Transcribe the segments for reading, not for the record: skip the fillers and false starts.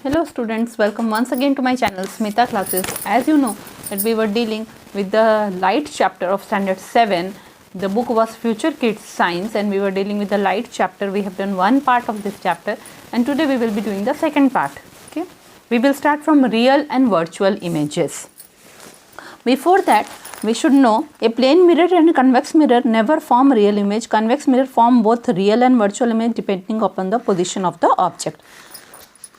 Hello students, welcome once again to my channel Smita Classes. As you know that we were dealing with the light chapter of standard 7. The book was Future Kids Science and we were dealing with the light chapter. We have done one part of this chapter and today we will be doing the second part. Okay, we will start from real and virtual images. Before that, we should know a plane mirror and a convex mirror never form real image. Convex mirror form both real and virtual image depending upon the position of the object.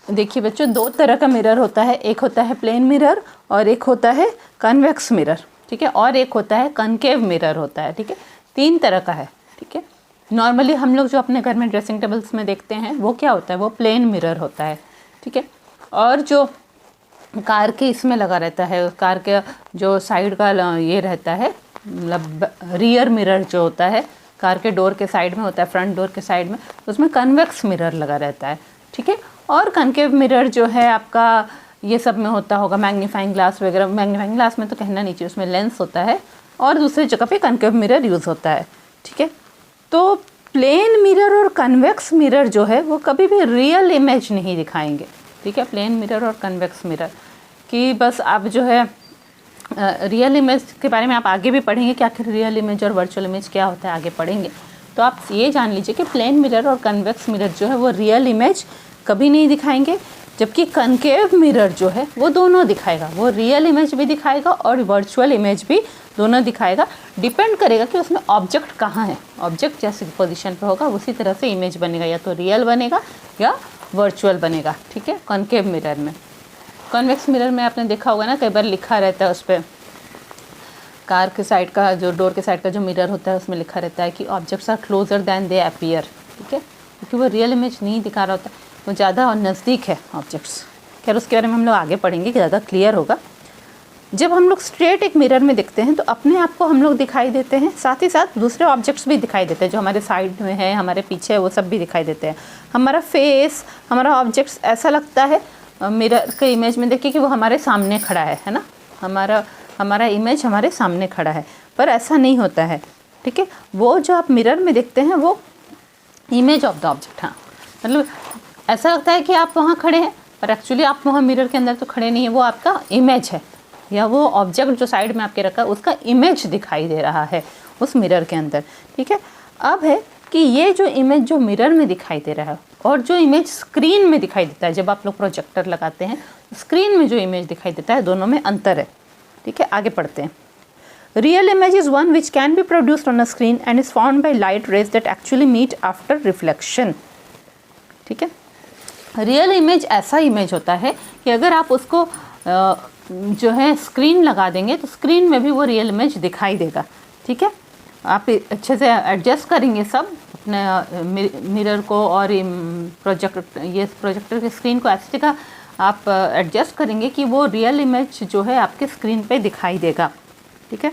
देखिए बच्चों, दो तरह का mirror होता है, एक होता है प्लेन मिरर और एक होता है कन्वेक्स मिरर, ठीक है, और एक होता है कनकेव मिरर होता है, ठीक है, तीन तरह का है, ठीक है। नॉर्मली हम लोग जो अपने घर में ड्रेसिंग टेबल्स में देखते हैं वो क्या होता है, वो प्लेन मिरर होता है, ठीक है। और जो कार के इसमें लगा रहता है, कार के जो साइड का ये रहता है, मतलब रियर मिरर जो होता है कार के डोर के साइड में होता है, फ्रंट डोर के साइड में, उसमें कन्वेक्स मिरर लगा रहता है, ठीक है। और कनकेव मिरर जो है आपका ये सब में होता होगा, मैग्नीफाइंग ग्लास वगैरह, मैग्नीफाइंग ग्लास में तो कहना नहीं चाहिए, उसमें लेंस होता है और दूसरी जगह पे कनकेव मिरर यूज़ होता है, ठीक है। तो प्लेन मिरर और कन्वेक्स मिरर जो है वो कभी भी रियल इमेज नहीं दिखाएंगे, ठीक है। प्लेन मिरर और कन्वेक्स मिरर कि बस आप जो है रियल इमेज के बारे में आप आगे भी पढ़ेंगे कि आखिर रियल इमेज और वर्चुअल इमेज क्या होता है, आगे पढ़ेंगे। तो आप ये जान लीजिए कि प्लेन मिरर और कन्वेक्स मिरर जो है वो रियल इमेज कभी नहीं दिखाएंगे, जबकि कनकेव मिरर जो है वो दोनों दिखाएगा, वो रियल इमेज भी दिखाएगा और वर्चुअल इमेज भी दोनों दिखाएगा। डिपेंड करेगा कि उसमें ऑब्जेक्ट कहाँ है, ऑब्जेक्ट जैसे पोजीशन पे होगा उसी तरह से इमेज बनेगा, या तो रियल बनेगा या वर्चुअल बनेगा, ठीक है। कनकेव मिरर में, कन्वेक्स मिरर में आपने देखा होगा ना, कई बार लिखा रहता है उस पर, कार के साइड का जो डोर के साइड का जो मिरर होता है उसमें लिखा रहता है कि objects are closer than they appear, ठीक है, क्योंकि वो रियल इमेज नहीं दिखा रहा होता, वो ज़्यादा और नज़दीक है ऑब्जेक्ट्स। खैर उसके बारे में हम लोग आगे पढ़ेंगे कि ज़्यादा क्लियर होगा। जब हम लोग स्ट्रेट एक मिरर में दिखते हैं तो अपने आप को हम लोग दिखाई देते हैं, साथ ही साथ दूसरे ऑब्जेक्ट्स भी दिखाई देते हैं, जो हमारे साइड में है, हमारे पीछे है, वो सब भी दिखाई देते हैं। हमारा फेस, हमारा ऑब्जेक्ट्स ऐसा लगता है मिरर के इमेज में देखिए कि वो हमारे सामने खड़ा है ना, हमारा इमेज हमारे सामने खड़ा है, पर ऐसा नहीं होता है, ठीक है। वो जो आप मिरर में देखते हैं वो इमेज ऑफ द ऑब्जेक्ट, हाँ, मतलब ऐसा लगता है कि आप वहाँ खड़े हैं पर एक्चुअली आप वहाँ मिरर के अंदर तो खड़े नहीं है, वो आपका इमेज है, या वो ऑब्जेक्ट जो साइड में आपके रखा है उसका इमेज दिखाई दे रहा है उस मिरर के अंदर, ठीक है। अब है कि ये जो इमेज जो मिरर में दिखाई दे रहा है और जो इमेज स्क्रीन में दिखाई देता है, जब आप लोग प्रोजेक्टर लगाते हैं स्क्रीन में जो इमेज दिखाई देता है, दोनों में अंतर है, ठीक है। आगे पढ़ते हैं। Real image is one which can be produced on a screen and is found by light rays that actually meet after reflection, ठीक है। रियल इमेज ऐसा इमेज होता है कि अगर आप उसको जो है स्क्रीन लगा देंगे तो स्क्रीन में भी वो रियल इमेज दिखाई देगा, ठीक है। आप अच्छे से एडजस्ट करेंगे सब अपने मिरर को और प्रोजेक्टर की स्क्रीन को ऐसी जगह आप एडजस्ट करेंगे कि वो रियल इमेज जो है आपके स्क्रीन पे दिखाई देगा, ठीक है।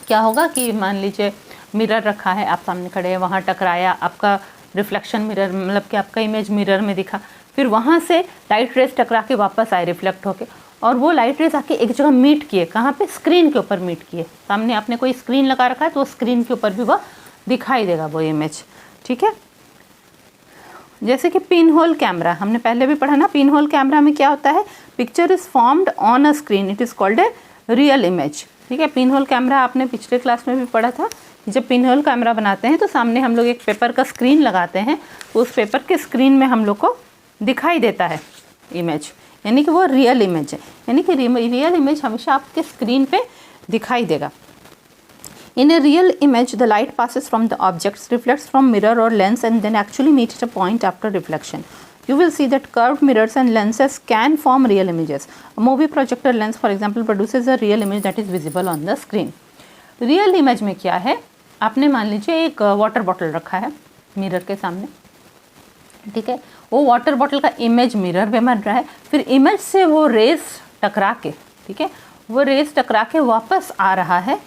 क्या होगा कि मान लीजिए मिरर रखा है, आप सामने खड़े हैं, वहाँ टकराया, आपका रिफ्लेक्शन मिरर, मतलब कि आपका इमेज मिरर में दिखा, फिर वहाँ से लाइट रेज टकरा के वापस आए रिफ्लेक्ट होके, और वो लाइट रेज आके एक जगह मीट किए, कहाँ पे, स्क्रीन के ऊपर मीट किए। सामने आपने कोई स्क्रीन लगा रखा है तो स्क्रीन के ऊपर भी वह दिखाई देगा वो इमेज, ठीक है। जैसे कि पिन होल कैमरा, हमने पहले भी पढ़ा ना, पिन होल कैमरा में क्या होता है, picture is formed on a screen, it is called a real image, ठीक है। पिन होल कैमरा आपने पिछले क्लास में भी पढ़ा था। जब पिन होल कैमरा बनाते हैं तो सामने हम लोग एक पेपर का स्क्रीन लगाते हैं, उस पेपर के स्क्रीन में हम लोग को दिखाई देता है इमेज, यानी कि वो रियल इमेज है, यानी कि रियल इमेज हमेशा आपके स्क्रीन पे दिखाई देगा। In a real image the light passes from the objects, reflects from mirror or lens and then actually meets at a point after reflection. You will see that curved mirrors and lenses can form real images. A movie projector lens, for example, produces a real image that is visible on the screen. Real image में क्या है, आपने मान लीजिए एक water bottle रखा है mirror के सामने, ठीक है, वो वाटर बॉटल का इमेज मिरर पे बन रहा है, फिर इमेज से वो रेस टकरा के, ठीक है, वो रेस टकरा के वापस आ रहा है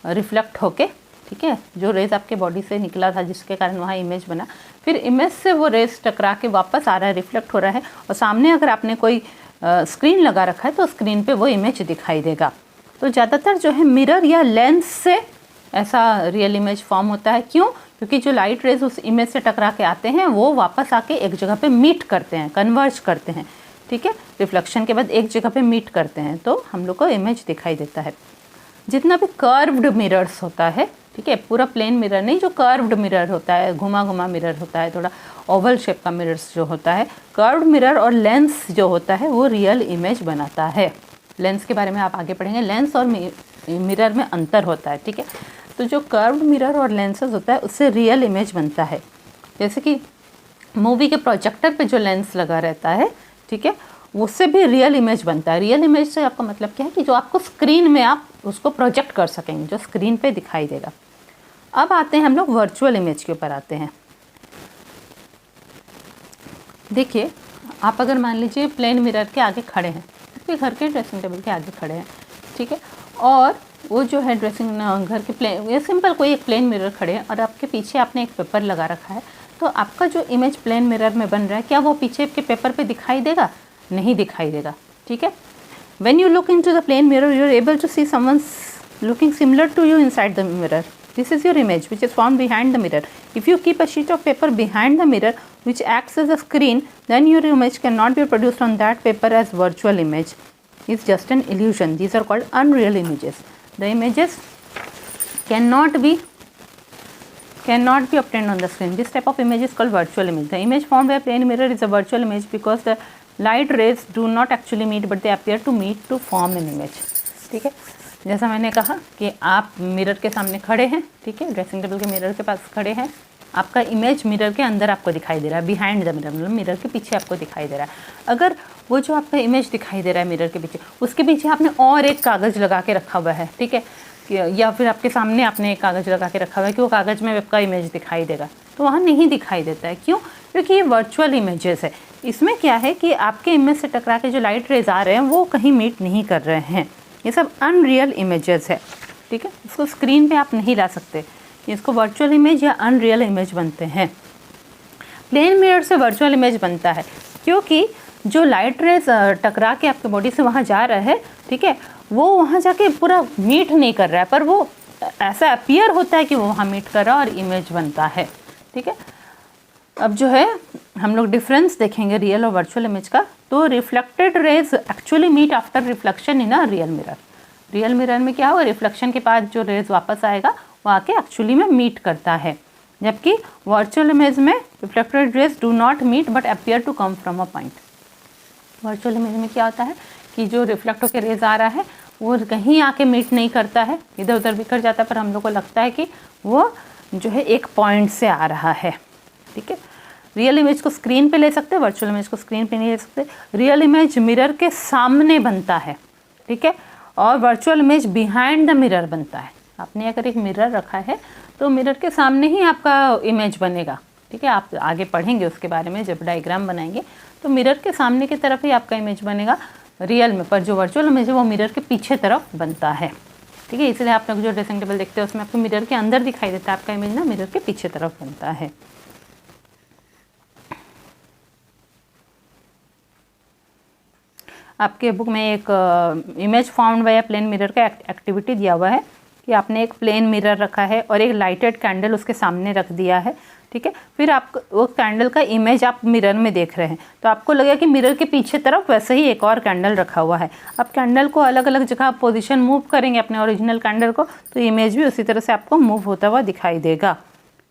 रिफ्लेक्ट होके, ठीक है, जो रेस आपके बॉडी से निकला था जिसके कारण वहाँ इमेज बना, फिर इमेज से वो रेस टकरा के वापस आ रहा है, रिफ्लेक्ट हो रहा है, और सामने अगर आपने कोई स्क्रीन लगा रखा है तो स्क्रीन पे वो इमेज दिखाई देगा। तो ज़्यादातर जो है मिरर या लेंस से ऐसा रियल इमेज फॉर्म होता है। क्यों? क्योंकि जो लाइट रेज उस इमेज से टकरा के आते हैं वो वापस आके एक जगह पे मीट करते हैं, कन्वर्ज करते हैं, ठीक है, रिफ्लेक्शन के बाद एक जगह पे मीट करते हैं, तो हम लोग को इमेज दिखाई देता है। जितना भी कर्व्ड मिरर्स होता है, ठीक है, पूरा प्लेन मिरर नहीं, जो कर्व्ड मिरर होता है, घुमा घुमा मिरर होता है, थोड़ा ओवल शेप का मिरर्स जो होता है, कर्व्ड मिरर और लेंस जो होता है वो रियल इमेज बनाता है। लेंस के बारे में आप आगे पढ़ेंगे, लेंस और मिरर में अंतर होता है, ठीक है। तो जो कर्व्ड मिरर और लेंसेज होता है उससे रियल इमेज बनता है। जैसे कि मूवी के प्रोजेक्टर पे जो लेंस लगा रहता है, ठीक है, उससे भी रियल इमेज बनता है। रियल इमेज से आपका मतलब क्या है कि जो आपको स्क्रीन में आप उसको प्रोजेक्ट कर सकेंगे, जो स्क्रीन पे दिखाई देगा। अब आते हैं हम लोग वर्चुअल इमेज के ऊपर आते हैं। देखिए, आप अगर मान लीजिए प्लेन मिरर के आगे खड़े हैं, आपके घर के ड्रेसिंग टेबल के आगे खड़े हैं, ठीक है, और वो जो है ड्रेसिंग घर के प्लेन, ये सिंपल कोई एक प्लेन मिरर खड़े हैं और आपके पीछे आपने एक पेपर लगा रखा है, तो आपका जो इमेज प्लेन मिरर में बन रहा है, क्या वो पीछे के पेपर पे दिखाई देगा? नहीं दिखाई देगा, ठीक है। When you look into the plane mirror, you are able to see someone looking similar to you inside the mirror. This is your image which is formed behind the mirror. If you keep a sheet of paper behind the mirror which acts as a screen, then your image cannot be produced on that paper as virtual image. It's just an illusion. These are called unreal images. The images cannot be obtained on the screen. This type of image is called virtual image. The image formed by a plane mirror is a virtual image because the light rays do not actually meet but they appear to meet to form an image. ठीक है, जैसा मैंने कहा कि आप mirror के सामने खड़े हैं, ठीक है, ड्रेसिंग टेबल के मिरर के पास खड़े हैं, आपका इमेज मिरर के अंदर आपको दिखाई दे रहा है, बिहाइंड द मिरर, मतलब मिरर के पीछे आपको दिखाई दे रहा है। अगर वो जो आपका इमेज दिखाई दे रहा है मिरर के पीछे, उसके पीछे आपने और एक कागज़ लगा के रखा हुआ है, ठीक है, या फिर आपके सामने आपने एक कागज़ लगा के रखा हुआ है कि वो कागज़ में आपका इमेज दिखाई देगा, तो वहाँ नहीं दिखाई देता है। क्यों? क्योंकि ये वर्चुअल इमेजेस है। इसमें क्या है कि आपके इमेज से टकरा के जो लाइट रेज आ रहे हैं वो कहीं मीट नहीं कर रहे हैं। ये सब अनरियल इमेजेस है, ठीक है, इसको स्क्रीन पे आप नहीं ला सकते, इसको वर्चुअल इमेज या अनरियल इमेज बनते हैं। प्लेन मिरर से वर्चुअल इमेज बनता है क्योंकि जो लाइट रेज टकरा के आपके बॉडी से वहाँ जा रहा है, ठीक है, वो वहाँ जाके पूरा मीट नहीं कर रहा है, पर वो ऐसा अपीयर होता है कि वो वहाँ मीट कर रहा है और इमेज बनता है, ठीक है। अब जो है हम लोग डिफरेंस देखेंगे रियल और वर्चुअल इमेज का। तो reflected rays actually meet after reflection in a real mirror. Real mirror में क्या होगा, रिफ्लेक्शन के बाद जो रेज वापस आएगा वो आके एक्चुअली में मीट करता है, जबकि वर्चुअल इमेज में reflected rays do not meet but appear to come from a point. Virtual image में क्या होता है कि जो रिफ्लेक्ट होकर रेज आ रहा है वो कहीं आके मीट नहीं करता है, इधर उधर बिखर जाता है, पर हम लोग को लगता है कि वो जो है एक पॉइंट से आ रहा है, ठीक है। रियल इमेज को स्क्रीन पे ले सकते हैं, वर्चुअल इमेज को स्क्रीन पे नहीं ले सकते। रियल इमेज मिरर के सामने बनता है, ठीक है, और virtual image behind the mirror बनता है। आपने अगर एक मिरर रखा है तो मिरर के सामने ही आपका इमेज बनेगा, ठीक है, आप आगे पढ़ेंगे उसके बारे में जब डायग्राम बनाएंगे, तो मिरर के सामने की तरफ ही आपका इमेज बनेगा रियल में, पर जो वर्चुअल इमेज है वो मिरर के पीछे तरफ बनता है, ठीक है। इसलिए आप लोग जो ड्रेसिंग टेबल देखते हैं उसमें आपको मिरर के अंदर दिखाई देता है, आपका इमेज ना मिरर के पीछे तरफ बनता है। आपके बुक में एक image found by plane mirror का एक्टिविटी दिया हुआ है कि आपने एक प्लेन मिरर रखा है और एक लाइटेड कैंडल उसके सामने रख दिया है, ठीक है, फिर आप वो कैंडल का इमेज आप मिरर में देख रहे हैं, तो आपको लगेगा कि मिरर के पीछे तरफ वैसे ही एक और कैंडल रखा हुआ है। आप कैंडल को अलग अलग जगह पोजीशन मूव करेंगे अपने ओरिजिनल कैंडल को, तो इमेज भी उसी तरह से आपको मूव होता हुआ दिखाई देगा,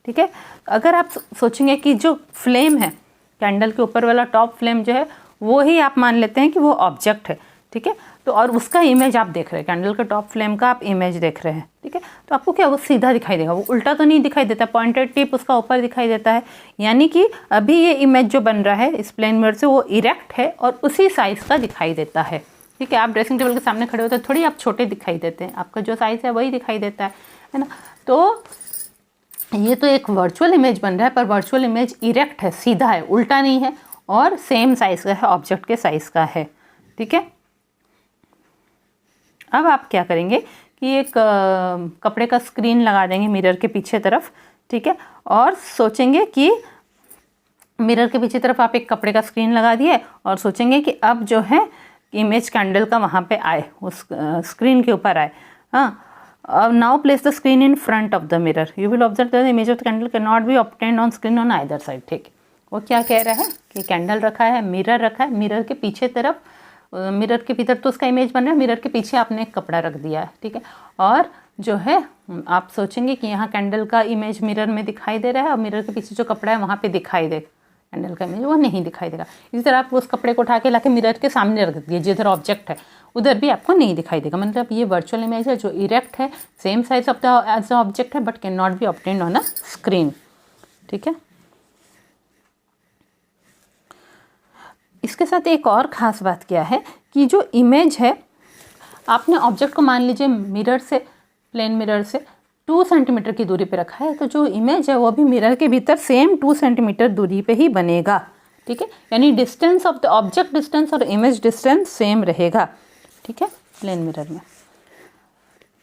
ठीक है। अगर आप सोचेंगे कि जो फ्लेम है कैंडल के ऊपर वाला टॉप फ्लेम जो है वो ही आप मान लेते हैं कि वो ऑब्जेक्ट है, ठीक है, तो और उसका इमेज आप देख रहे हैं, कैंडल के टॉप फ्लेम का आप इमेज देख रहे हैं, ठीक है, तो आपको क्या वो सीधा दिखाई देगा, वो उल्टा तो नहीं दिखाई देता, पॉइंटेड टिप उसका ऊपर दिखाई देता है। यानी कि अभी ये इमेज जो बन रहा है इस प्लेन मिरर से वो इरेक्ट है और उसी साइज़ का दिखाई देता है, ठीक है। आप ड्रेसिंग टेबल के सामने खड़े होते हैं, थोड़ी आप छोटे दिखाई देते हैं, आपका जो साइज़ है वही दिखाई देता है ना। तो ये तो एक वर्चुअल इमेज बन रहा है, पर वर्चुअल इमेज इरेक्ट है, सीधा है, उल्टा नहीं है, और सेम साइज़ का है, ऑब्जेक्ट के साइज़ का है, ठीक है। अब आप क्या करेंगे कि एक कपड़े का स्क्रीन लगा देंगे मिरर के पीछे तरफ, ठीक है, और सोचेंगे कि मिरर के पीछे तरफ आप एक कपड़े का स्क्रीन लगा दिए और सोचेंगे कि अब जो है इमेज कैंडल का वहाँ पे आए, उस स्क्रीन के ऊपर आए, हाँ, Now place the screen in front of the mirror. You will observe that the image of the candle cannot be obtained on screen on either side. ठीक है, वो क्या कह रहा है कि कैंडल रखा है, मिरर रखा है, मिरर के पीछे तरफ, मिरर के भीतर तो उसका इमेज बन रहा है, मिरर के पीछे आपने एक कपड़ा रख दिया है, ठीक है। और जो है आप सोचेंगे कि यहाँ कैंडल का इमेज मिरर में दिखाई दे रहा है और मिरर के पीछे जो कपड़ा है वहाँ पे दिखाई दे, कैंडल का इमेज वो नहीं दिखाई देगा। इसी तरह आप उस कपड़े को उठा के लाके मिरर के सामने रख दिए, जिधर ऑब्जेक्ट है उधर भी आपको नहीं दिखाई देगा। मतलब ये वर्चुअल इमेज है जो इरेक्ट है, same size of the as the object है, but can not be obtained on a screen, ठीक है। इसके साथ एक और ख़ास बात क्या है कि जो इमेज है, आपने ऑब्जेक्ट को मान लीजिए मिरर से, प्लेन मिरर से 2 सेंटीमीटर की दूरी पे रखा है, तो जो इमेज है वो भी मिरर के भीतर सेम 2 सेंटीमीटर दूरी पे ही बनेगा, ठीक है। यानी distance of the object distance और इमेज डिस्टेंस सेम रहेगा, ठीक है, प्लेन मिरर में।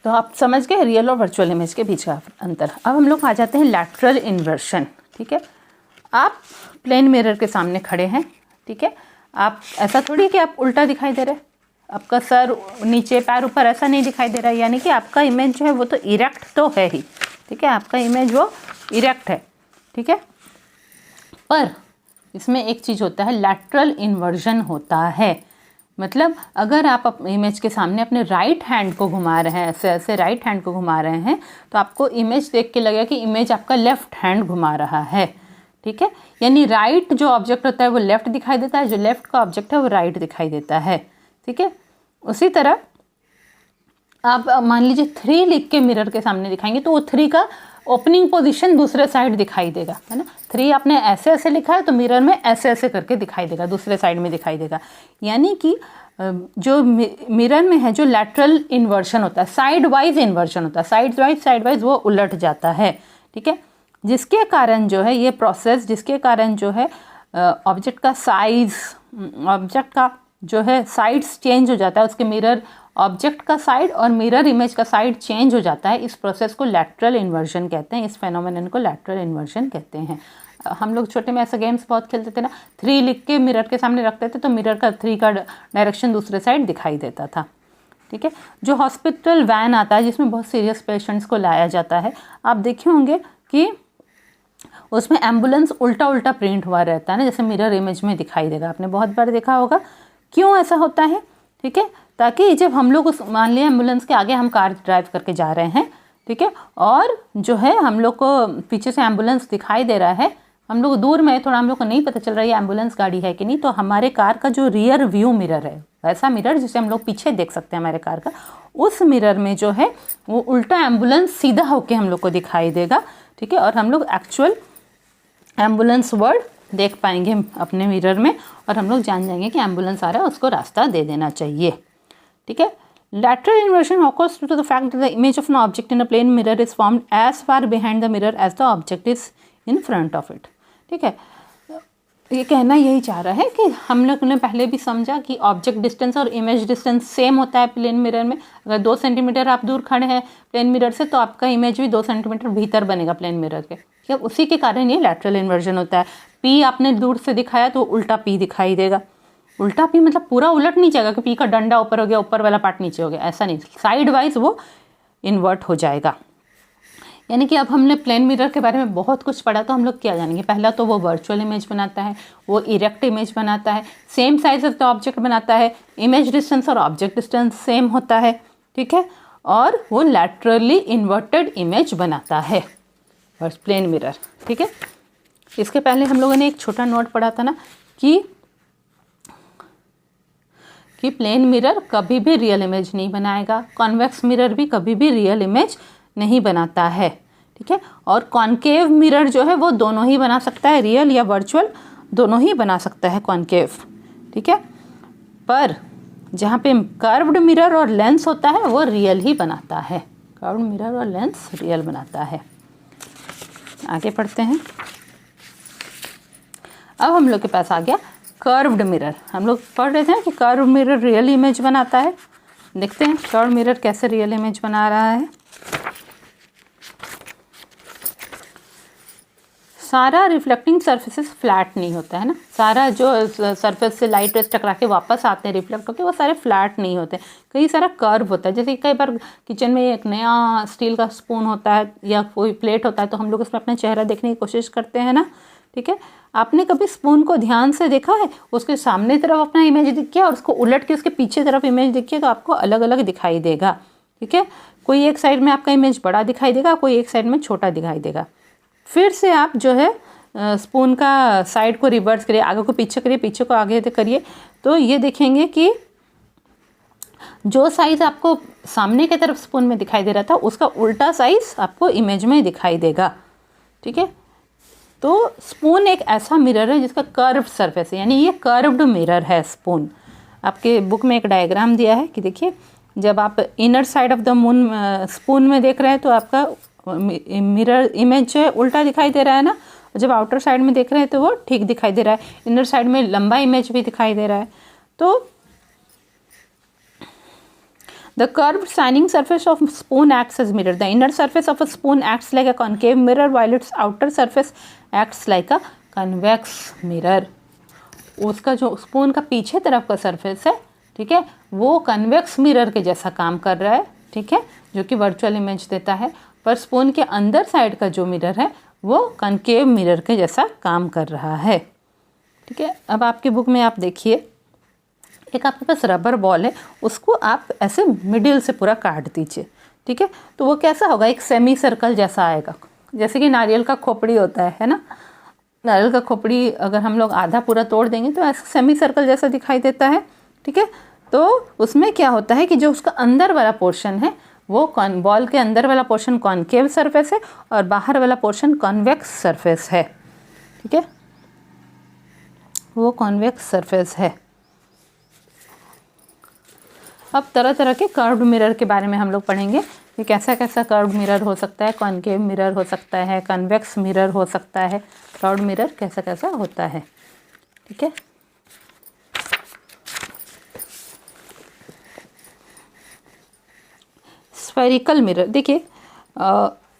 तो आप समझ गए रियल और वर्चुअल इमेज के बीच का अंतर। अब हम लोग आ जाते हैं लैटरल इन्वर्शन, ठीक है। आप प्लेन मिरर के सामने खड़े हैं, ठीक है। आप ऐसा थोड़ी कि आप उल्टा दिखाई दे रहे हैं, आपका सर नीचे पैर ऊपर ऐसा नहीं दिखाई दे रहा है, यानी कि आपका इमेज जो है वो तो इरेक्ट तो है ही, ठीक है, आपका इमेज वो इरेक्ट है, ठीक है। पर इसमें एक चीज़ होता है, लैटरल इन्वर्जन होता है। मतलब अगर आप इमेज के सामने अपने राइट हैंड को घुमा रहे हैं, ऐसे ऐसे राइट हैंड को घुमा रहे हैं, तो आपको इमेज देख के लगेगा कि इमेज आपका लेफ्ट हैंड घुमा रहा है, ठीक है। यानी राइट जो ऑब्जेक्ट होता है वो लेफ्ट दिखाई देता है, जो लेफ्ट का ऑब्जेक्ट है वो राइट दिखाई देता है, ठीक है। उसी तरह आप मान लीजिए 3 लिख के मिरर के सामने दिखाएंगे तो वो 3 का ओपनिंग पोजीशन दूसरे साइड दिखाई देगा, है ना। 3 आपने ऐसे ऐसे लिखा है तो मिरर में ऐसे ऐसे करके दिखाई देगा, दूसरे साइड में दिखाई देगा। यानी कि जो मिरर में है जो लैटरल इन्वर्शन होता है, साइड वाइज इन्वर्शन होता है, साइड वाइज वो उलट जाता है, ठीक है। जिसके कारण जो है ये प्रोसेस, जिसके कारण जो है ऑब्जेक्ट का साइज, ऑब्जेक्ट का जो है साइड्स चेंज हो जाता है, उसके मिरर ऑब्जेक्ट का साइड और मिरर इमेज का साइड चेंज हो जाता है। इस प्रोसेस को लैटरल इन्वर्जन कहते हैं, इस फेनोमेनन को लैटरल इन्वर्जन कहते हैं। हम लोग छोटे में ऐसे गेम्स बहुत खेलते थे ना, 3 लिख के मिरर के सामने रखते थे तो मिरर का 3 का डायरेक्शन दूसरे साइड दिखाई देता था, ठीक है। जो हॉस्पिटल वैन आता है जिसमें बहुत सीरियस पेशेंट्स को लाया जाता है, आप देखे होंगे कि उसमें एम्बुलेंस उल्टा उल्टा प्रिंट हुआ रहता है ना, जैसे मिरर इमेज में दिखाई देगा, आपने बहुत बार देखा होगा। क्यों ऐसा होता है, ठीक है, ताकि जब हम लोग उस, मान लिया एम्बुलेंस के आगे हम कार ड्राइव करके जा रहे हैं, ठीक है, और जो है हम लोग को पीछे से एम्बुलेंस दिखाई दे रहा है, हम लोग दूर में थोड़ा, हम लोग को नहीं पता चल रहा है ये एम्बुलेंस गाड़ी है कि नहीं, तो हमारे कार का जो रियर व्यू मिरर है, ऐसा मिरर जिसे हम लोग पीछे देख सकते हैं हमारे कार का, उस मिरर में जो है वो उल्टा एम्बुलेंस सीधा होके हम लोग को दिखाई देगा, ठीक है। और हम लोग एक्चुअल एम्बुलेंस वर्ड देख पाएंगे अपने मिरर में और हम लोग जान जाएंगे कि एम्बुलेंस आ रहा है, उसको रास्ता दे देना चाहिए, ठीक है। Lateral inversion occurs due to the fact that the image of an object in a plane mirror is formed as far behind the mirror as the object is in front of it, ठीक है। ये कहना यही चाह रहा है कि हम लोग ने पहले भी समझा कि ऑब्जेक्ट डिस्टेंस और इमेज डिस्टेंस सेम होता है प्लेन मिरर में। अगर 2 सेंटीमीटर आप दूर खड़े हैं प्लेन मिरर से तो आपका इमेज भी 2 सेंटीमीटर भीतर बनेगा प्लेन मिरर के, ठीक है। उसी के कारण ये लैटरल इन्वर्जन होता है। पी आपने दूर से दिखाया तो उल्टा पी दिखाई देगा। उल्टा पी मतलब पूरा उलट नहीं जाएगा कि पी का डंडा ऊपर हो गया, ऊपर वाला पार्ट नीचे हो गया, ऐसा नहीं, साइड वाइज वो इन्वर्ट हो जाएगा। यानी कि अब हमने प्लेन मिरर के बारे में बहुत कुछ पढ़ा, तो हम लोग क्या जानेंगे। पहला तो वो वर्चुअल इमेज बनाता है, वो इरेक्ट इमेज बनाता है, same size of the object बनाता है, इमेज डिस्टेंस और ऑब्जेक्ट डिस्टेंस सेम होता है, ठीक है, और वो लैटरली इन्वर्टेड इमेज बनाता है प्लेन मिरर, ठीक है। इसके पहले हम लोगों ने एक छोटा नोट पढ़ा था ना कि प्लेन मिरर कभी भी रियल इमेज नहीं बनाएगा, कॉन्वेक्स मिरर भी कभी भी रियल इमेज नहीं बनाता है, ठीक है। और कॉनकेव मिरर जो है वो दोनों ही बना सकता है, रियल या वर्चुअल दोनों ही बना सकता है कॉनकेव, ठीक है। पर जहाँ पे कर्व्ड मिरर और लेंस होता है वो रियल ही बनाता है, कर्व्ड मिरर और लेंस रियल बनाता है। आगे पढ़ते हैं। अब हम लोग के पास आ गया कर्व्ड मिरर। हम लोग पढ़ रहे थे कि कर्व्ड मिरर रियल इमेज बनाता है। देखते हैं कर्व्ड मिरर कैसे रियल इमेज बना रहा है। सारा रिफ्लेक्टिंग सरफेसेस फ्लैट नहीं होता है ना, सारा जो सरफेस से लाइट रेस टकरा के वापस आते हैं रिफ्लेक्ट होकर, वो सारे फ्लैट नहीं होते, कई सारा कर्व होता है। जैसे कई बार किचन में एक नया स्टील का स्पून होता है या कोई प्लेट होता है तो हम लोग उसमें अपना चेहरा देखने की कोशिश करते हैं ना, ठीक है। आपने कभी स्पून को ध्यान से देखा है, उसके सामने तरफ अपना इमेज दिखे और उसको उलट के उसके पीछे तरफ इमेज दिखे तो आपको अलग अलग दिखाई देगा, ठीक है। कोई एक साइड में आपका इमेज बड़ा दिखाई देगा, कोई एक साइड में छोटा दिखाई देगा। फिर से आप जो है स्पून का साइड को रिवर्स करिए, आगे को पीछे करिए, पीछे को आगे करिए, तो ये देखेंगे कि जो साइज़ आपको सामने की तरफ स्पून में दिखाई दे रहा था उसका उल्टा साइज़ आपको इमेज में दिखाई देगा, ठीक है। तो स्पून एक ऐसा मिरर है जिसका कर्व सरफेस है, यानी ये कर्व्ड मिरर है स्पून। आपके बुक में एक डायग्राम दिया है कि देखिए, जब आप inner side of the moon spoon में देख रहे हैं तो आपका मिरर इमेज जो है उल्टा दिखाई दे रहा है ना, जब आउटर साइड में देख रहे हैं तो वो ठीक दिखाई दे रहा है, इनर साइड में लंबा इमेज भी दिखाई दे रहा है। तो the curved shining surface of spoon acts as mirror. The inner surface of a spoon acts like a concave mirror while its outer surface acts like a convex mirror. उसका जो spoon का पीछे तरफ का सरफेस है, ठीक है, वो कन्वेक्स मिरर के जैसा काम कर रहा है, ठीक है, जो कि वर्चुअल इमेज देता है। पर स्पून के अंदर साइड का जो मिरर है वो कनकेव मिरर के जैसा काम कर रहा है, ठीक है। अब आपकी बुक में आप देखिए, एक आपके पास रबर बॉल है, उसको आप ऐसे मिडिल से पूरा काट दीजिए, ठीक है। तो वो कैसा होगा, एक सेमी सर्कल जैसा आएगा, जैसे कि नारियल का खोपड़ी होता है ना। नारियल का खोपड़ी अगर हम लोग आधा पूरा तोड़ देंगे तो ऐसा सेमी सर्कल जैसा दिखाई देता है, ठीक है। तो उसमें क्या होता है कि जो उसका अंदर वाला पोर्शन है वो बॉल के अंदर वाला पोर्शन कॉनकेव सरफेस है और बाहर वाला पोर्शन कॉन्वेक्स सरफेस है, ठीक है, वो कॉन्वेक्स सरफेस है। अब तरह तरह के कर्व्ड मिरर के बारे में हम लोग पढ़ेंगे कि कैसा कैसा कर्व्ड मिरर हो सकता है, कॉनकेव मिरर हो सकता है, कन्वेक्स मिरर हो सकता है, कर्व्ड मिरर कैसा कैसा होता है, ठीक है। स्फेरिकल मिरर, देखिए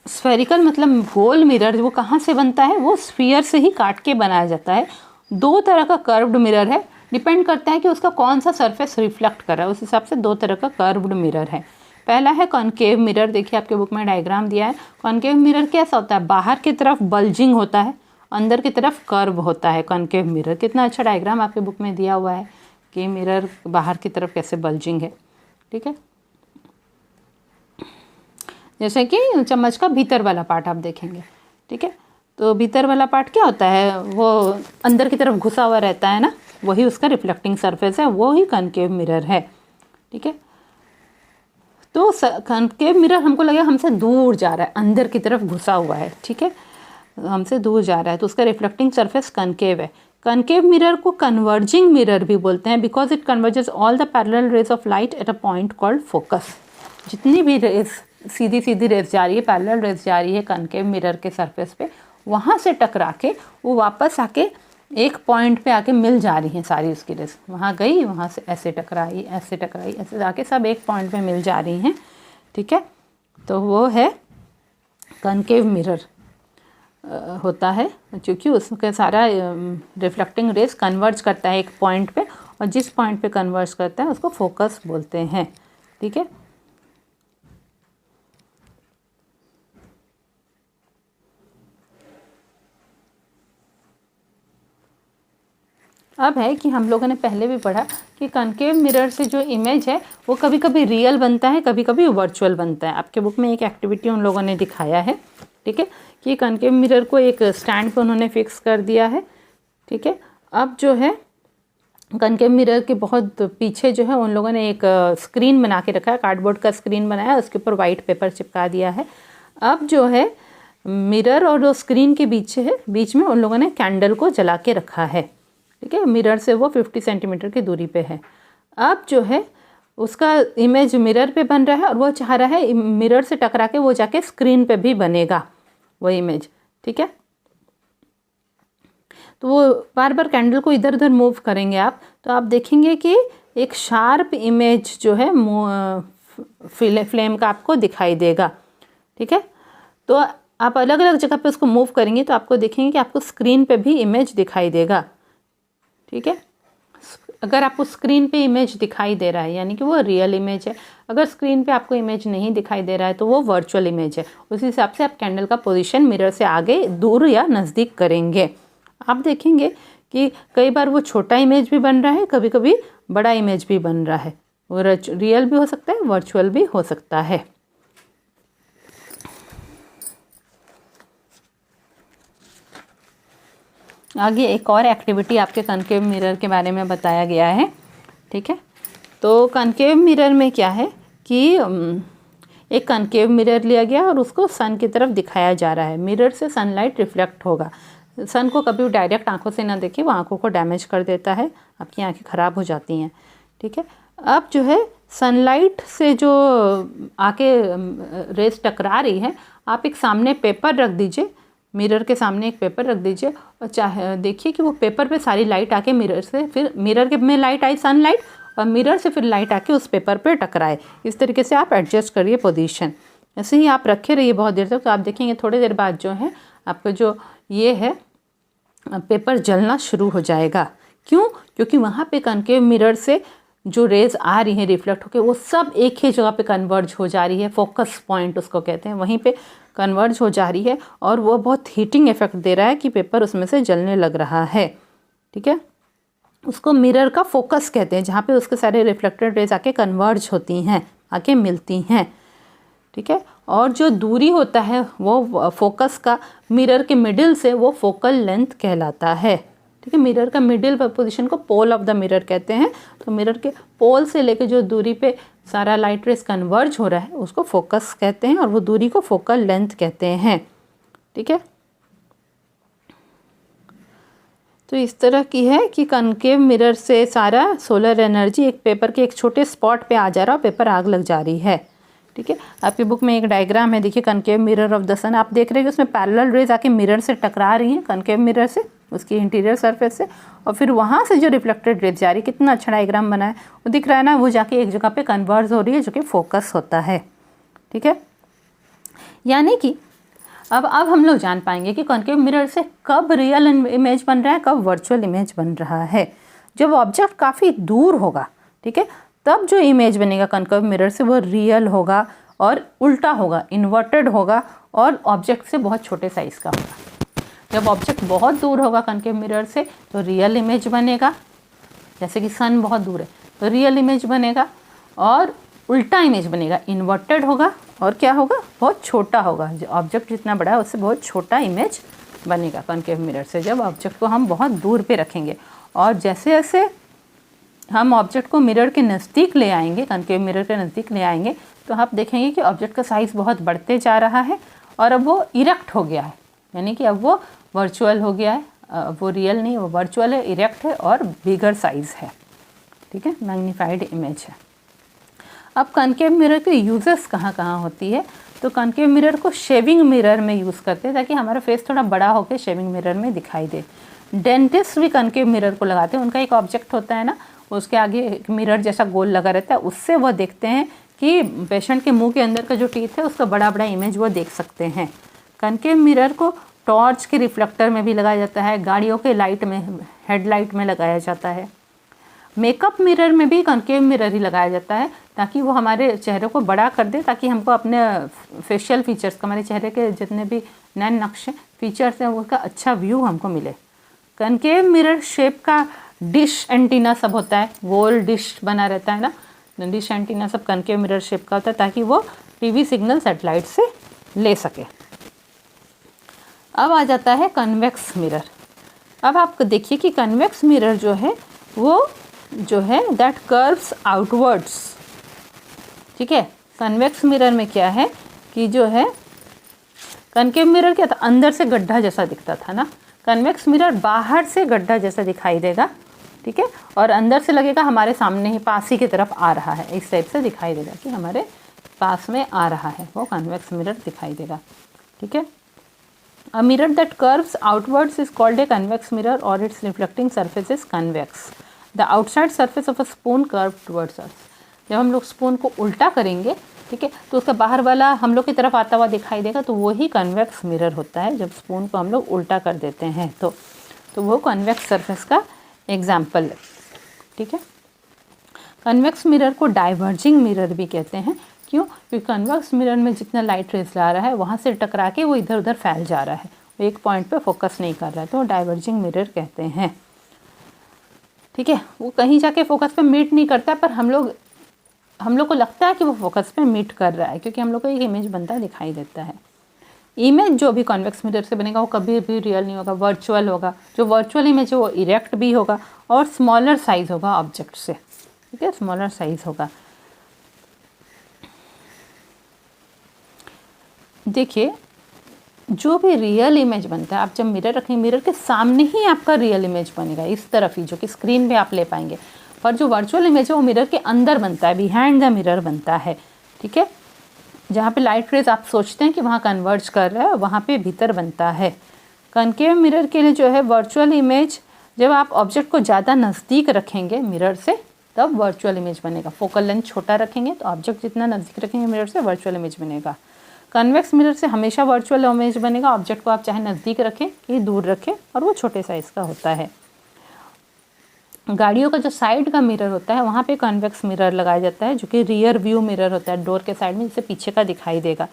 स्फेरिकल मतलब गोल मिरर, वो कहाँ से बनता है, वो स्फीयर से ही काट के बनाया जाता है। दो तरह का कर्व्ड मिरर है, डिपेंड करता है कि उसका कौन सा सरफेस रिफ्लेक्ट कर रहा है, उस हिसाब से दो तरह का कर्व्ड मिरर है। पहला है कॉनकेव मिरर, देखिए आपके बुक में डायग्राम दिया है। कॉनकेव मिरर कैसा होता है, बाहर की तरफ बल्जिंग होता है, अंदर की तरफ कर्व होता है कॉनकेव मिरर। कितना अच्छा डायग्राम आपके बुक में दिया हुआ है कि मिरर बाहर की तरफ कैसे बल्जिंग है, ठीक है। जैसे कि चम्मच का भीतर वाला पार्ट आप देखेंगे, ठीक है, तो भीतर वाला पार्ट क्या होता है, वो अंदर की तरफ घुसा हुआ रहता है ना, वही उसका रिफ्लेक्टिंग सरफेस है, वो ही कॉनकेव मिरर है, ठीक है। तो कॉनकेव मिरर हमको लगे हमसे दूर जा रहा है, अंदर की तरफ घुसा हुआ है, ठीक है, हमसे दूर जा रहा है, तो उसका रिफ्लेक्टिंग सरफेस कॉनकेव है। कॉनकेव मिरर को कन्वर्जिंग मिरर भी बोलते हैं because it converges all the parallel raise of light at a point called focus. जितनी भी रेज सीधी सीधी रेस जा रही है, पैरेलल रेस जा रही है कॉनकेव मिरर के सरफेस पे, वहाँ से टकरा के वो वापस आके एक पॉइंट पे आके मिल जा रही हैं सारी उसकी रेस, वहाँ गई, वहाँ से ऐसे टकराई, ऐसे टकराई, ऐसे जाके सब एक पॉइंट पे मिल जा रही हैं, ठीक है। तो वो है कॉनकेव मिरर होता है, क्योंकि उसका सारा रिफ्लेक्टिंग रेस कन्वर्ज करता है एक पॉइंट पे, और जिस पॉइंट पे कन्वर्ज करता है उसको फोकस बोलते हैं, ठीक है। अब है कि हम लोगों ने पहले भी पढ़ा कि कॉनकेव मिरर से जो इमेज है वो कभी कभी रियल बनता है, कभी कभी वर्चुअल बनता है। आपके बुक में एक एक्टिविटी उन लोगों ने दिखाया है, ठीक है, कि कॉनकेव मिरर को एक स्टैंड पे उन्होंने फिक्स कर दिया है, ठीक है। अब जो है कॉनकेव मिरर के बहुत पीछे जो है उन लोगों ने एक स्क्रीन बना के रखा है, कार्डबोर्ड का स्क्रीन बनाया, उसके ऊपर वाइट पेपर चिपका दिया है। अब जो है मिरर और जो स्क्रीन के बीच में उन लोगों ने कैंडल को जला के रखा है, ठीक है, मिरर से वो 50 सेंटीमीटर की दूरी पे है। अब जो है उसका इमेज मिरर पे बन रहा है और वो चाह रहा है मिरर से टकरा के वो जाके स्क्रीन पे भी बनेगा वो इमेज, ठीक है। तो वो बार बार कैंडल को इधर उधर मूव करेंगे आप, तो आप देखेंगे कि एक शार्प इमेज जो है फ्लेम का आपको दिखाई देगा, ठीक है। तो आप अलग अलग जगह पे उसको मूव करेंगे तो आपको देखेंगे कि आपको स्क्रीन पे भी इमेज दिखाई देगा। ठीक है, अगर आपको स्क्रीन पे इमेज दिखाई दे रहा है यानी कि वो रियल इमेज है, अगर स्क्रीन पे आपको इमेज नहीं दिखाई दे रहा है तो वो वर्चुअल इमेज है। उसी हिसाब से आप कैंडल का पोजीशन मिरर से आगे, दूर या नज़दीक करेंगे। आप देखेंगे कि कई बार वो छोटा इमेज भी बन रहा है, कभी कभी बड़ा इमेज भी बन रहा है। वो रियल भी हो सकता है, वर्चुअल भी हो सकता है। आगे एक और एक्टिविटी आपके कनकेव मिरर के बारे में बताया गया है। ठीक है, तो कनकेव मिरर में क्या है कि एक कनकेव मिरर लिया गया और उसको सन की तरफ दिखाया जा रहा है। मिरर से सनलाइट रिफ्लेक्ट होगा। सन को कभी डायरेक्ट आंखों से ना देखिए, वो आंखों को डैमेज कर देता है, आपकी आंखें ख़राब हो जाती हैं। ठीक है, अब जो है सनलाइट से जो आके रेस टकरा रही है, आप एक सामने पेपर रख दीजिए, मिरर के सामने एक पेपर रख दीजिए और चाहे देखिए कि वो पेपर पे सारी लाइट आके मिरर से, फिर मिरर के में लाइट आई सनलाइट और मिरर से फिर लाइट आके उस पेपर पे टकराए। इस तरीके से आप एडजस्ट करिए पोजीशन। ऐसे ही आप रखे रहिए बहुत देर तक, तो आप देखेंगे थोड़ी देर बाद जो है आपका जो ये है पेपर जलना शुरू हो जाएगा। क्यों? क्योंकि वहाँ पे कनकेव मिरर से जो रेज आ रही हैं रिफ्लेक्ट होकर, वो सब एक ही जगह पे कन्वर्ज हो जा रही है। फोकस पॉइंट उसको कहते हैं, वहीं पे कन्वर्ज हो जा रही है और वो बहुत हीटिंग इफेक्ट दे रहा है कि पेपर उसमें से जलने लग रहा है। ठीक है, उसको मिरर का फोकस कहते हैं, जहाँ पे उसके सारे रिफ्लेक्टेड रेज आके कन्वर्ज होती हैं, आके मिलती हैं। ठीक है, और जो दूरी होता है वो फोकस का मिरर के मिडिल से, वो फोकल लेंथ कहलाता है। ठीक है, मिरर का मिडिल पोजीशन को पोल ऑफ द मिरर कहते हैं। तो मिरर के पोल से लेकर जो दूरी पे सारा लाइट रेस कन्वर्ज हो रहा है उसको फोकस कहते हैं और वो दूरी को फोकल लेंथ कहते हैं। ठीक है, तो इस तरह की है कि कनकेव मिरर से सारा सोलर एनर्जी एक पेपर के एक छोटे स्पॉट पे आ जा रहा है और पेपर आग लग जा रही है। ठीक है, आपकी बुक में एक डायग्राम है, देखिए कनकेव मिरर ऑफ द सन। आप देख रहे हैं कि उसमें पैरेलल रेज आके मिरर से टकरा रही हैं, कनकेव मिरर से, उसकी इंटीरियर सरफेस से, और फिर वहाँ से जो रिफ्लेक्टेड रेज जा रही है, कितना अच्छा डायग्राम बना है, वो दिख रहा है ना, वो जाके एक जगह पे कन्वर्ज हो रही है जो कि फोकस होता है। ठीक है, यानी कि अब हम लोग जान पाएंगे कि कनकेव मिरर से कब रियल इमेज बन रहा है, कब वर्चुअल इमेज बन रहा है। जब ऑब्जेक्ट काफ़ी दूर होगा, ठीक है, तब जो इमेज बनेगा कनकेव मिरर से वो रियल होगा और उल्टा होगा, इन्वर्टेड होगा और ऑब्जेक्ट से बहुत छोटे साइज़ का होगा। जब ऑब्जेक्ट बहुत दूर होगा कनकेव मिरर से तो रियल इमेज बनेगा, जैसे कि सन बहुत दूर है तो रियल इमेज बनेगा, और उल्टा इमेज बनेगा, इन्वर्टेड होगा और क्या होगा, बहुत छोटा होगा। ऑब्जेक्ट जितना बड़ा है उससे बहुत छोटा इमेज बनेगा कनकेव मिरर से, जब ऑब्जेक्ट को हम बहुत दूर पे रखेंगे। और जैसे जैसे हम ऑब्जेक्ट को मिरर के नज़दीक ले आएंगे, कनकेव मिरर के नज़दीक ले आएंगे, तो आप देखेंगे कि ऑब्जेक्ट का साइज़ बहुत बढ़ते जा रहा है और अब वो इरेक्ट हो गया है, यानी कि अब वो वर्चुअल हो गया है। वो रियल नहीं, वो वर्चुअल है, इरेक्ट है और बिगर साइज़ है। ठीक है, मैग्नीफाइड इमेज है। अब कनकेव मिरर के यूजेस कहाँ कहाँ होती है, तो कनकेव मिरर को शेविंग मिरर में यूज़ करते हैं ताकि हमारा फेस थोड़ा बड़ा होकर शेविंग मिरर में दिखाई दे। डेंटिस्ट भी कनकेव मिरर को लगाते हैं, उनका एक ऑब्जेक्ट होता है ना, उसके आगे एक मिरर जैसा गोल लगा रहता है, उससे वो देखते हैं कि पेशेंट के मुंह के अंदर का जो टीथ है उसका बड़ा बड़ा इमेज वो देख सकते हैं। कनकेव मिरर को टॉर्च के रिफ्लेक्टर में भी लगाया जाता है, गाड़ियों के लाइट में, हेडलाइट में लगाया जाता है। मेकअप मिरर में भी कनकेव मिरर ही लगाया जाता है ताकि वो हमारे चेहरे को बड़ा कर दे, ताकि हमको अपने फेशियल फीचर्स, हमारे चेहरे के जितने भी नैन नक्शे फीचर्स हैं उसका अच्छा व्यू हमको मिले। कनकेव मिरर शेप का डिश एंटीना सब होता है, गोल डिश बना रहता है ना, डिश एंटीना सब कनकेव मिरर शेप का होता है ताकि वो टीवी सिग्नल सेटेलाइट से ले सके। अब आ जाता है कन्वेक्स मिरर। अब आप देखिए कि कन्वेक्स मिरर जो है वो जो है दैट कर्व्स आउटवर्ड्स। ठीक है, कन्वेक्स मिरर में क्या है कि जो है कनकेव मिरर क्या था, अंदर से गड्ढा जैसा दिखता था ना, कन्वेक्स मिरर बाहर से गड्ढा जैसा दिखाई देगा। ठीक है, और अंदर से लगेगा हमारे सामने ही, पास ही की तरफ आ रहा है, इस टाइप से दिखाई देगा कि हमारे पास में आ रहा है, वो कन्वेक्स मिरर दिखाई देगा। ठीक है, a mirror that curves outwards is called a convex mirror और its reflecting surface is convex. The outside surface of a spoon curve towards us. जब हम लोग स्पून को उल्टा करेंगे ठीक है। तो उसका बाहर वाला हम लोग की तरफ आता हुआ दिखाई देगा, तो वही कन्वेक्स मिरर होता है। जब स्पून को हम लोग उल्टा कर देते हैं तो वो कन्वेक्स सरफेस का एग्जाम्पल है, ठीक है। कन्वेक्स मिरर को डाइवर्जिंग मिरर भी कहते हैं। क्यों? क्योंकि कन्वेक्स मिरर में जितना लाइट रेज ला रहा है वहाँ से टकरा के वो इधर उधर फैल जा रहा है, वो एक पॉइंट पे फोकस नहीं कर रहा है, तो डाइवर्जिंग मिरर कहते हैं, ठीक है। वो कहीं जाके फोकस पे मीट नहीं करता, पर हम लोग को लगता है कि वो फोकस पे मीट कर रहा है, क्योंकि हम लोग को एक इमेज बनता दिखाई देता है। इमेज जो भी कॉन्वेक्स मिरर से बनेगा वो कभी भी रियल नहीं होगा, वर्चुअल होगा। जो वर्चुअल इमेज है वो इरेक्ट भी होगा और स्मॉलर साइज होगा ऑब्जेक्ट से, ठीक है, स्मॉलर साइज होगा। देखिए, जो भी रियल इमेज बनता है, आप जब मिरर रखेंगे मिरर के सामने ही आपका रियल इमेज बनेगा, इस तरफ ही, जो कि स्क्रीन पे आप ले पाएंगे। पर जो वर्चुअल इमेज है वो मिरर के अंदर बनता है, बिहाइंड द मिरर बनता है, ठीक है। जहाँ पे लाइट रेज आप सोचते हैं कि वहाँ कन्वर्ज कर रहा है, वहाँ पे भीतर बनता है। कनकेव मिरर के लिए जो है वर्चुअल इमेज, जब आप ऑब्जेक्ट को ज़्यादा नज़दीक रखेंगे मिरर से तब वर्चुअल इमेज बनेगा। फोकल लेंथ छोटा रखेंगे तो ऑब्जेक्ट जितना नज़दीक रखेंगे मिरर से वर्चुअल इमेज बनेगा। कन्वेक्स मिरर से हमेशा वर्चुअल इमेज बनेगा, ऑब्जेक्ट को आप चाहे नज़दीक रखें कि दूर रखें, और वो छोटे साइज़ का होता है। गाड़ियों का जो साइड का मिरर होता है वहाँ पे कन्वेक्स मिरर लगाया जाता है, जो कि रियर व्यू मिरर होता है, डोर के साइड में, जिससे पीछे का दिखाई देगा।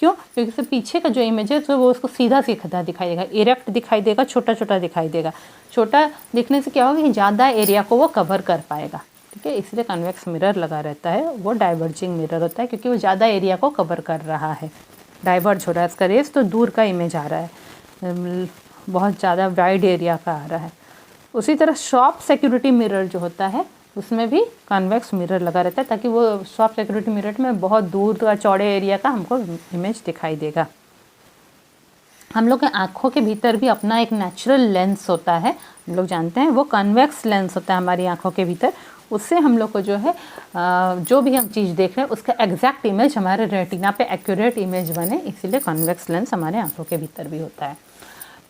क्यों? क्योंकि इससे पीछे का जो इमेज है तो वो उसको सीधा सीधा दिखाई देगा, इरेक्ट दिखाई देगा, छोटा छोटा दिखाई देगा। छोटा दिखने से क्या होगा कि ज़्यादा एरिया को वो कवर कर पाएगा, ठीक है। इसलिए कन्वेक्स मिरर लगा रहता है। वो डाइवर्जिंग मिरर होता है क्योंकि वो ज़्यादा एरिया को कवर कर रहा है, डाइवर्ज हो रहा है इसका रेस, तो दूर का इमेज आ रहा है, बहुत ज़्यादा वाइड एरिया का आ रहा है। उसी तरह शॉप सिक्योरिटी मिरर जो होता है उसमें भी कन्वेक्स मिरर लगा रहता है, ताकि वो शॉप सिक्योरिटी मिरर में बहुत दूर का चौड़े एरिया का हमको इमेज दिखाई देगा। हम लोग के आँखों के भीतर भी अपना एक नेचुरल लेंस होता है, हम लोग जानते हैं, वो कन्वेक्स लेंस होता है हमारी आँखों के भीतर। उससे हम लोग को जो है जो भी हम चीज़ देख रहे हैं उसका एग्जैक्ट इमेज हमारे रेटिना पे एक्यूरेट इमेज बने, इसीलिए कन्वेक्स लेंस हमारे आँखों के भीतर भी होता है।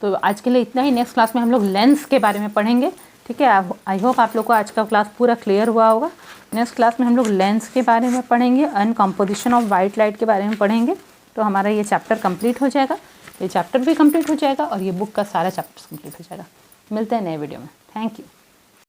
तो आज के लिए इतना ही। नेक्स्ट क्लास में हम लोग लेंस के बारे में पढ़ेंगे, ठीक है। आई होप आप लोग को आज का क्लास पूरा क्लियर हुआ होगा। नेक्स्ट क्लास में हम लोग लेंस के बारे में पढ़ेंगे, अनकम्पोजिशन ऑफ वाइट लाइट के बारे में पढ़ेंगे। तो हमारा ये चैप्टर कंप्लीट हो जाएगा, ये चैप्टर भी कंप्लीट हो जाएगा और ये बुक का सारा चैप्टर कंप्लीट हो जाएगा। मिलते हैं नए वीडियो में। Thank you.